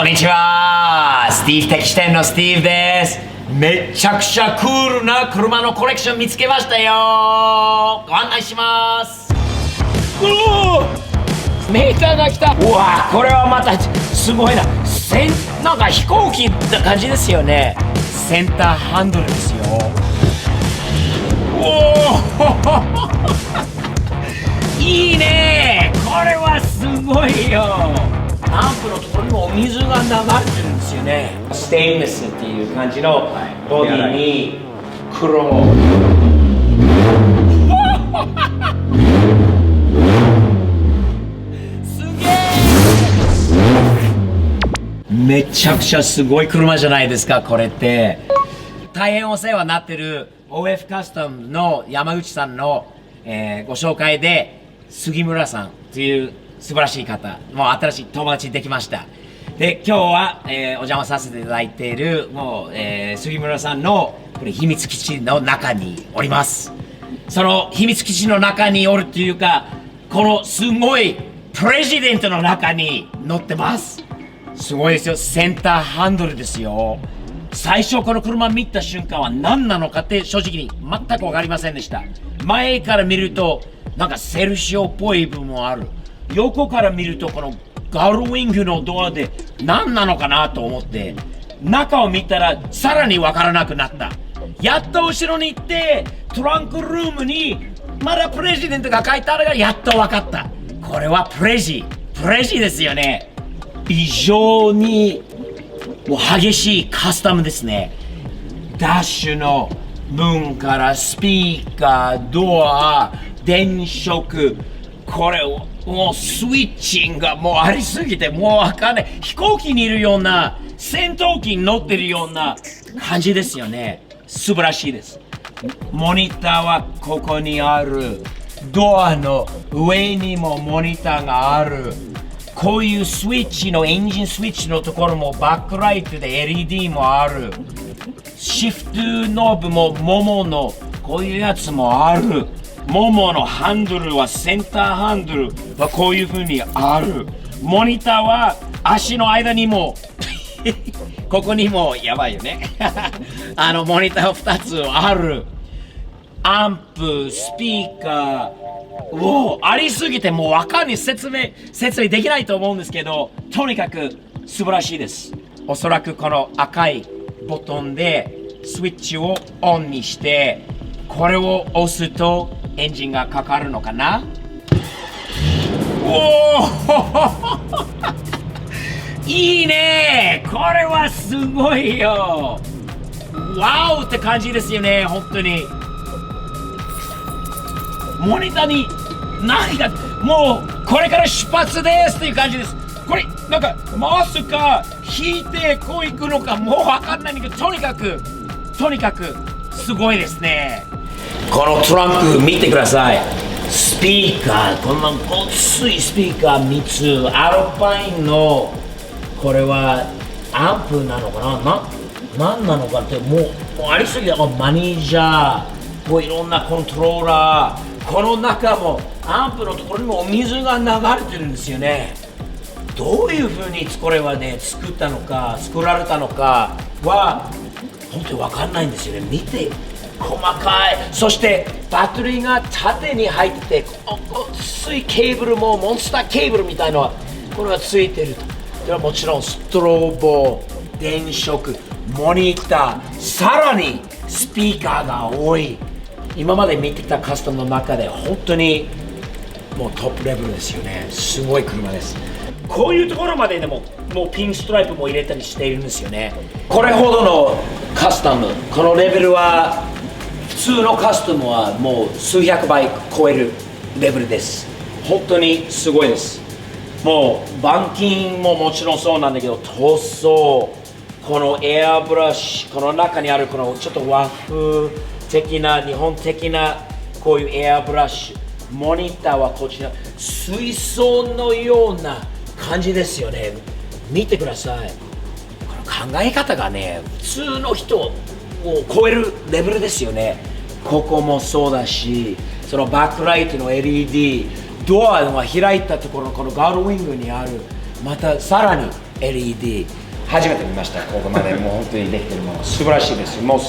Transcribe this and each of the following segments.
こんにちは。スティーブテキ店のスティーブです。めちゃくちゃクールな車のコレクション見つけましたよ。ご案内します。メーカーが来た。うわ、これはまたすごいな。なんか飛行機って感じですよね。センターハンドルですよ。おおいいね。これはすごいよ。アンプのところにもお水が流れてるんですよね。ステインレスっていう感じのボディに黒。すげえ。めちゃくちゃすごい車じゃないですか、これって。大変お世話になってる OF カスタムの山口さんの、ご紹介で杉村さんという素晴らしい方、もう新しい友達できました。で、今日は、お邪魔させていただいている、もう、杉村さんのこれ秘密基地の中におります。その秘密基地の中におるっていうか、このすごいプレジデントの中に乗ってます。すごいですよ。センターハンドルですよ。最初この車見た瞬間は何なのかって正直に全く分かりませんでした。前から見るとなんかセルシオっぽい部分もある。横から見るとこのガルウィングのドアで何なのかなと思って中を見たらさらに分からなくなった。やっと後ろに行ってトランクルームにまだプレジデントが書いてあるからやっと分かった。これはプレジですよね。非常にもう激しいカスタムですね。ダッシュの分からスピーカー、ドア、電飾、これをもうスイッチングがもうありすぎてもうわかんない。飛行機にいるような戦闘機に乗ってるような感じですよね。素晴らしいです。モニターはここにある。ドアの上にもモニターがある。こういうスイッチのエンジンスイッチのところもバックライトで LED もある。シフトノブももものこういうやつもある。もものハンドルはセンターハンドルはこういう風にある。モニターは足の間にもここにもやばいよねモニター2つある。アンプ、スピーカーありすぎてもうわかんない。説明できないと思うんですけど、とにかく素晴らしいです。おそらくこの赤いボタンでスイッチをオンにしてこれを押すとエンジンがかかるのかな。いいね。これはすごいよ。ワオって感じですよね。本当にモニターに何かもうこれから出発ですっていう感じです。これなんか回すか引いてこう行くのかもう分かんないんだけど、とにかくすごいですね。このトランク見てください。スピーカー、こんなごついスピーカー3つ。アルパインのこれはアンプなのかな、何なのかってもうありすぎて、マネージャーこういろんなコントローラー、この中もアンプのところにもお水が流れてるんですよね。どういうふうにこれはね作られたのかは本当に分かんないんですよね。見て細かい。そしてバッテリーが縦に入ってて薄いケーブルもモンスターケーブルみたいのはこれがついてると。ではもちろんストロボ、電飾、モニター、さらにスピーカーが多い。今まで見てきたカスタムの中で本当にもうトップレベルですよね。すごい車です。こういうところまででももうピンストライプも入れたりしているんですよね。これほどのカスタム、このレベルは普通のカスタムはもう数百倍超えるレベルです。本当にすごいです。もう板金ももちろんそうなんだけど、塗装、このエアブラシ、この中にあるこのちょっと和風的な日本的なこういうエアブラシ、モニターはこちら水槽のような感じですよね。見てください。この考え方がね普通の人を超えるレベルですよね。ここもそうだし、そのバックライトの LED、ドアが開いたところのこのガードウィングにある、またさらに LED 初めて見ました。ここまでもう本当にできてるもの素晴らしいです。もう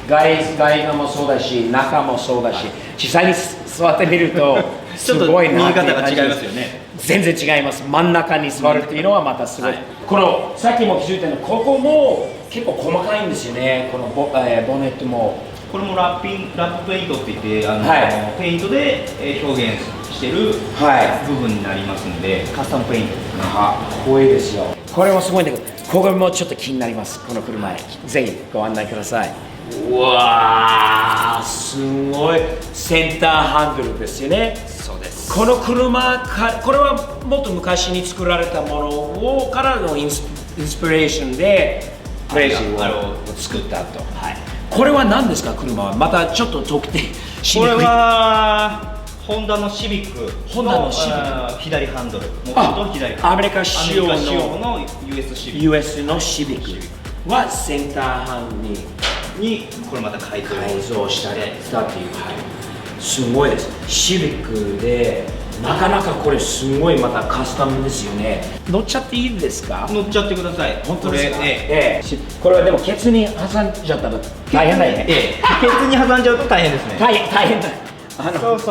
外側もそうだし中もそうだし、実際に座ってみるとすごいなっていう感じです。ちょっと見え方が違いますよね。全然違います。真ん中に座るっていうのはまたすごい、このさっきも気づいたのここも結構細かいんですよね。このボネットもこれもラップペイントって言ってペイントで表現してる部分になりますので、カスタムペイントですね。かっこいいですよ。これもすごいんだけど、ここもちょっと気になります。この車ぜひご案内ください。うわー、すごいセンターハンドルですよね。そうです。この車これはもっと昔に作られたものからのインスピレーションでクレイジーを作ったと。これは何ですか？車はまたちょっと特定しにくい。これはホンダのシビックの左ハンドル、アメリカ仕様の US シビック US のシビックはセンターハンにこれまた改造したっていう、すごいです。シビックでなかなかこれすごいまたカスタムですよね。乗っちゃっていいですか？乗っちゃってください。本当ですか？これはでもケツに挟んじゃったら大変だよね。ケツに挟んじゃうと大変ですね。大変だ。そう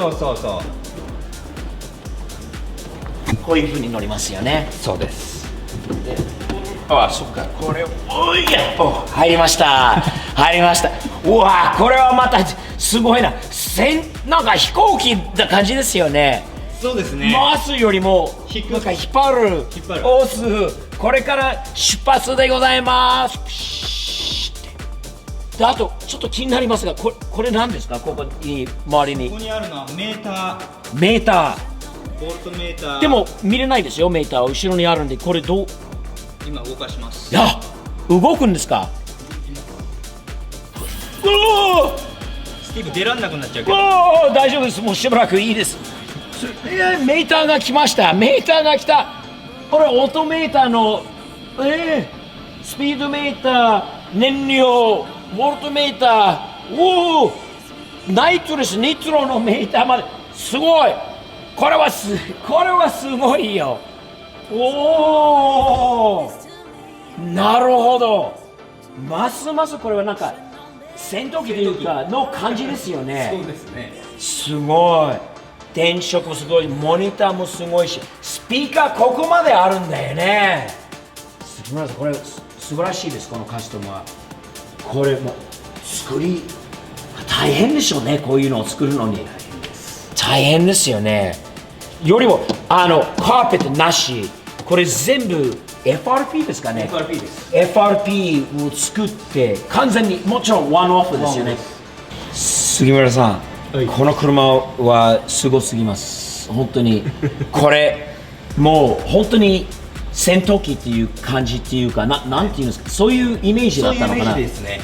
こういう風に乗りますよね。そうです。そっか、これ入りました入りました。うわー、これはまたすごいな。なんか飛行機な感じですよね。そうですね。回すよりもなんか引っ張る押す。これから出発でございます。であとちょっと気になりますが、これ何ですか？ここに周りにここにあるのはメーターボルトメーター。でも見れないですよ。メーターは後ろにあるんで、これ今動かします。動くんですか？スティーブ出らんなくなっちゃうけど。大丈夫です。もうしばらくいいです。メーターが来ました。メーターが来た。これオートメーターのスピードメーター、燃料、ボルトメーター、ナイトレス、ニトロのメーターまで。すごい。これはすごいよ。なるほど。ますますこれはなんか戦闘機というかの感じですよね。そうですね。すごい。電飾もすごい、モニターもすごいし、スピーカーここまであるんだよね。これ素晴らしいです。このカスタムは。これも作り大変でしょうね。こういうのを作るのに大変ですよね。よりもカーペットなし、これ全部 FRP ですかね。 FRP です。 FRP を作って完全に、もちろんワンオフですよね。杉村さん、この車はすごすぎます。本当にこれもう本当に戦闘機っていう感じっていうか、なんていうんですか、そういうイメージだったのかな。そういうイメージですね。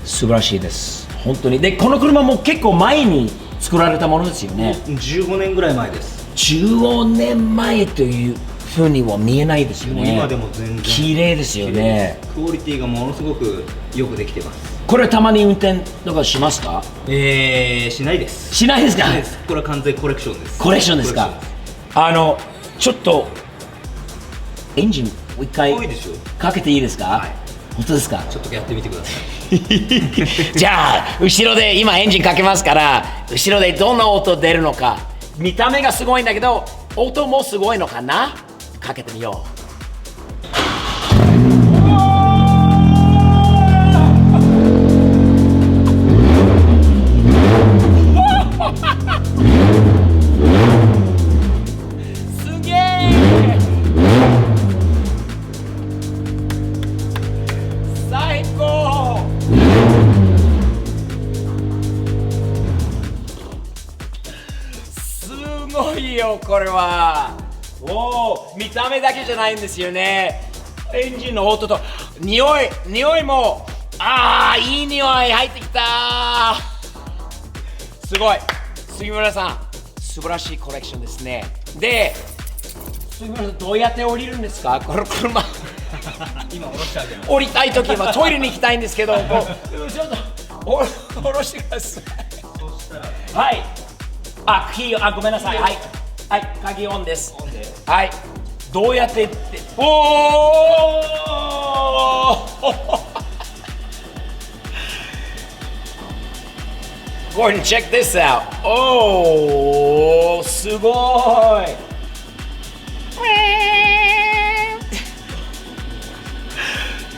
素晴らしいです本当に。でこの車も結構前に作られたものですよね。15年ぐらい前です。15年前という風には見えないですよね。今でも全然綺麗ですよね。クオリティがものすごくよくできてます。これたまに運転とかしますか？しないです。しないですか？これは完全コレクションです。コレクションですか？ちょっとエンジンもう一回かけていいですか？はい、本当ですか？ちょっとやってみてください。じゃあ後ろで今エンジンかけますから、後ろでどんな音出るのか。見た目がすごいんだけど音もすごいのかな。かけてみよう。すげえ、最高。すごいよこれは。見た目だけじゃないんですよね。エンジンの音と匂いもいい匂い入ってきた。すごい。杉村さん素晴らしいコレクションですね。で杉村さんどうやって降りるんですか？この車今降ろしてあげます。降りたいときはトイレに行きたいんですけどちょっと降ろしてください。そしたらはい。ごめんなさい。はい、鍵オンです。はい。どうやっておーGordon, check this out. おー、すごい。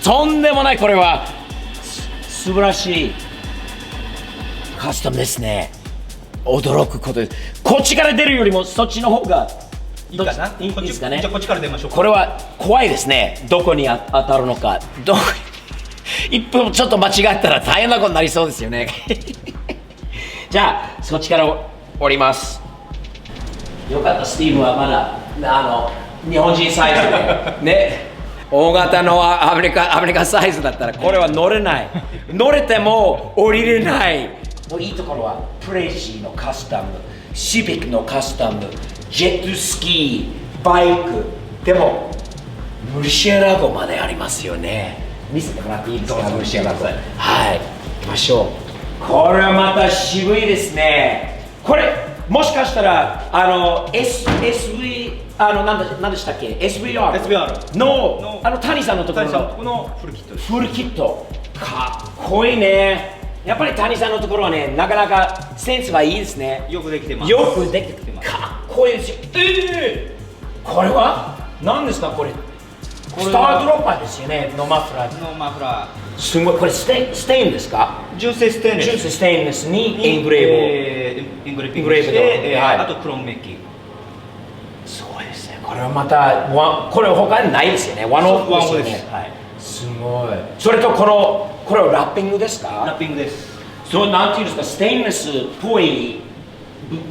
とんでもない、これは素晴らしいカスタムですね。驚くことです。こっちから出るよりもそっちの方がいいかな。いいですかね。じゃあこっちから出ましょうか。これは怖いですね。どこに当たるのか。1分ちょっと間違ったら大変なことになりそうですよね。じゃあそっちから降ります。よかった、スティーブはまだ日本人サイズでね、大型のアメリカサイズだったらこれは乗れない。乗れても降りれない。もういいところはプレイジーのカスタム、シビックのカスタム、ジェットスキー、バイク、でもムルシアラゴまでありますよね。見せてもらっていいですか、ムルシアラゴ。はい、行きましょう。これはまた渋いですね。これもしかしたらSV 何でしたっけ、 SVR の谷さんのところのこのフルキットです。フルキットかっこいいね。やっぱり谷さんのところはね、なかなかセンスがいいですね。よくできてます。よくできてます。かっこいいですよ。これは何ですか、これスタードロッパーですよね、のマフラー。のマフラすごい、これステインですか。純正ステンレス。純正ステインレスにエングレーブ、エングレーピングして、はい、あとクロームメッキ。すごいですね。これはまたこれ他にないですよね。ワンオフですよね。はい、すごい。それとこれはラッピングですか。ラッピングです。そう、なんていうんですか、ステインレスっぽい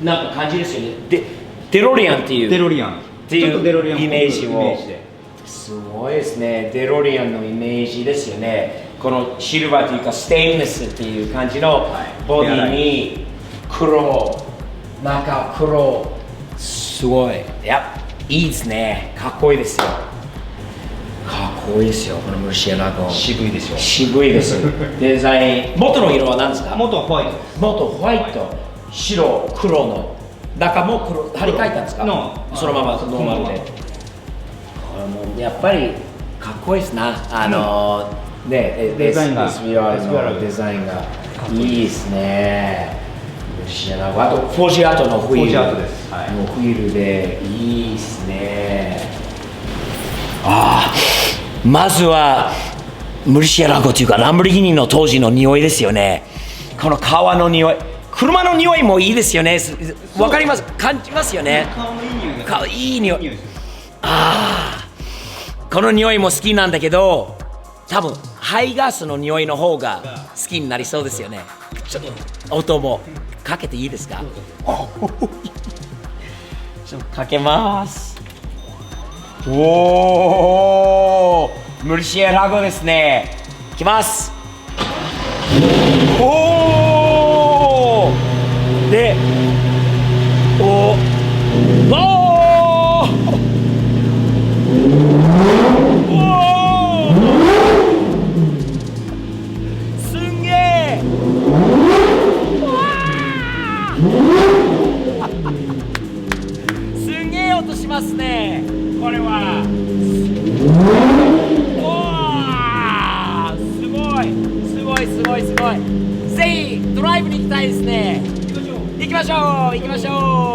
なんか感じですよね。デロリアンっていうデロリアンっていうイメージを。すごいですね。デロリアンのイメージですよね。このシルバーというかステインレスっていう感じのボディに黒、中黒、すごい。いいですね。かっこいいですよ。かっこいいですよ、このムルシアラゴ。渋いでしょ。渋いです。デザイン、元の色は何ですか。元はホワイトです。元ホワイト、白、黒の中も黒、張り替えたんですか。そのままノーマルで。これもやっぱりかっこいいですな。ね、デザインが SVR のデザインがいいですね。ムルシアラゴ、あとフォージアートのフィール、フォージアートです。はい、もうフィールでいいですね。まずはムルシアラゴというかランボルギーニの当時の匂いですよね。この革の匂い、車の匂いもいいですよね。わかります、感じますよね。顔のいい匂いがいい匂い。この匂いも好きなんだけど、多分排ガスの匂いの方が好きになりそうですよね。ちょっと音もかけていいですか。ちょっとかけます。おー、ムルシアラゴですね。いきます。おーで、おーすんげえ。すんげえ音しますね、これは。すごいすごいすごいすごい。ぜひドライブに行きたいですね。行きましょう行きましょう。